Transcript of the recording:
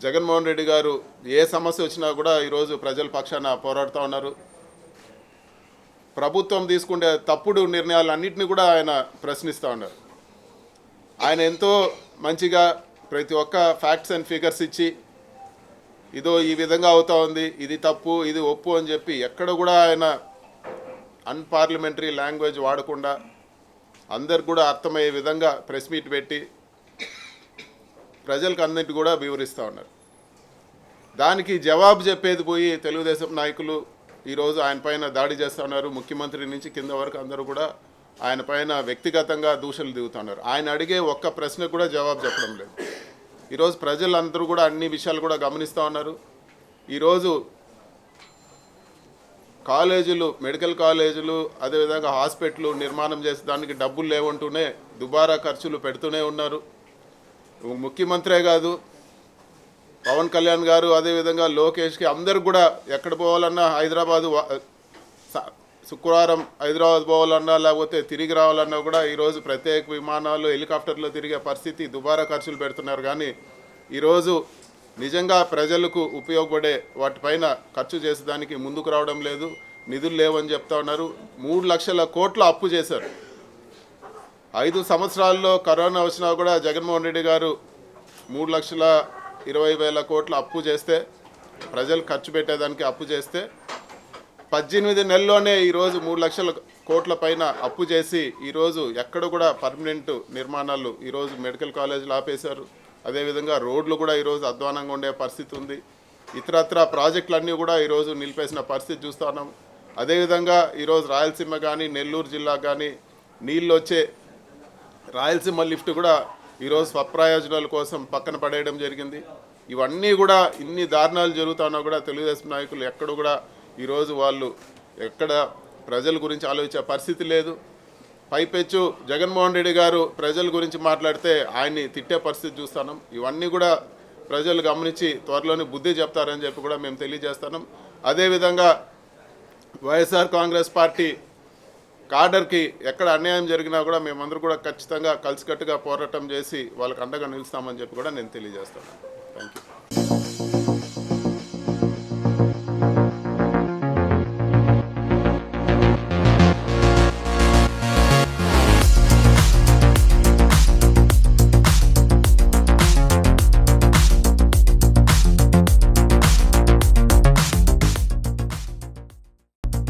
జగన్మోహన్ రెడ్డి గారు ఏ సమస్య వచ్చినా కూడా ఈరోజు ప్రజల పక్షాన పోరాడుతూ ఉన్నారు. ప్రభుత్వం తీసుకునే తప్పుడు నిర్ణయాలన్నింటినీ కూడా ఆయన ప్రశ్నిస్తూ ఉన్నారు. ఆయన ఎంతో మంచిగా ప్రతి ఒక్క ఫ్యాక్ట్స్ అండ్ ఫిగర్స్ ఇచ్చి ఇదో ఈ విధంగా అవుతా ఉంది, ఇది తప్పు, ఇది ఒప్పు అని చెప్పి ఎక్కడ కూడా ఆయన అన్పార్లమెంటరీ లాంగ్వేజ్ వాడకుండా అందరికి కూడా అర్థమయ్యే విధంగా ప్రెస్ మీట్ పెట్టి ప్రజలకు అన్నింటి కూడా వివరిస్తూ ఉన్నారు. దానికి జవాబు చెప్పేది పోయి తెలుగుదేశం నాయకులు ఈరోజు ఆయన పైన దాడి చేస్తూ ఉన్నారు. ముఖ్యమంత్రి నుంచి కింద వరకు అందరూ కూడా ఆయన పైన వ్యక్తిగతంగా దూషణలు దిగుతున్నారు. ఆయన అడిగే ఒక్క ప్రశ్నకు కూడా జవాబు చెప్పడం లేదు. ఈరోజు ప్రజలందరూ కూడా అన్ని విషయాలు కూడా గమనిస్తూ ఉన్నారు. ఈరోజు కాలేజీలు, మెడికల్ కాలేజీలు, అదేవిధంగా హాస్పిటల్ నిర్మాణం చేసే దానికి డబ్బులు లేవంటూనే దుబారా ఖర్చులు పెడుతూనే ఉన్నారు. ముఖ్యమంత్రే కాదు, పవన్ కళ్యాణ్ గారు, అదేవిధంగా లోకేష్కి అందరు కూడా ఎక్కడ పోవాలన్నా హైదరాబాదు శుక్రవారం హైదరాబాద్ పోవాలన్నా లేకపోతే తిరిగి రావాలన్నా కూడా ఈరోజు ప్రత్యేక విమానాలు, హెలికాప్టర్లో తిరిగే పరిస్థితి, దుబారా ఖర్చులు పెడుతున్నారు. కానీ ఈరోజు నిజంగా ప్రజలకు ఉపయోగపడే వాటిపైన ఖర్చు చేసేదానికి ముందుకు రావడం లేదు. నిధులు లేవని చెప్తా ఉన్నారు. 3 లక్షల కోట్ల అప్పు చేశారు. 5 సంవత్సరాల్లో కరోనా వచ్చినా కూడా జగన్మోహన్ రెడ్డి గారు 3,20,000 కోట్ల అప్పు చేస్తే, ప్రజలు ఖర్చు పెట్టేదానికి అప్పు చేస్తే 18 నెలల్లోనే ఈరోజు 3 లక్షల కోట్ల పైన అప్పు చేసి ఈరోజు ఎక్కడ కూడా పర్మనెంట్ నిర్మాణాలు ఈరోజు మెడికల్ కాలేజీలు ఆపేశారు. అదేవిధంగా రోడ్లు కూడా ఈరోజు అధ్వానంగా ఉండే పరిస్థితి ఉంది. ఇతరత్ర ప్రాజెక్టులన్నీ కూడా ఈరోజు నిలిపేసిన పరిస్థితి చూస్తూ ఉన్నాం. అదేవిధంగా ఈరోజు రాయలసీమ కానీ నెల్లూరు జిల్లా కానీ నీళ్ళు వచ్చే రాయలసీమ లిఫ్ట్ కూడా ఈరోజు స్వప్రయోజనాల కోసం పక్కన పడేయడం జరిగింది. ఇవన్నీ కూడా ఇన్ని దారుణాలు జరుగుతున్నా కూడా తెలుగుదేశం నాయకులు ఎక్కడ కూడా ఈరోజు వాళ్ళు ఎక్కడ ప్రజల గురించి ఆలోచించే పరిస్థితి లేదు. పైపెచ్చు జగన్మోహన్ రెడ్డి గారు ప్రజల గురించి మాట్లాడితే ఆయన్ని తిట్టే పరిస్థితి చూస్తున్నాం. ఇవన్నీ కూడా ప్రజలు గమనించి త్వరలోనే బుద్ధి చెప్తారని చెప్పి కూడా మేము తెలియజేస్తున్నాం. అదేవిధంగా వైఎస్ఆర్ కాంగ్రెస్ పార్టీ కాడర్కి ఎక్కడ అన్యాయం జరిగినా కూడా మేమందరూ కూడా ఖచ్చితంగా కలిసికట్టుగా పోరాటం చేసి వాళ్ళకి అండగా నిలుస్తామని చెప్పి కూడా నేను తెలియజేస్తున్నాను. Thank you.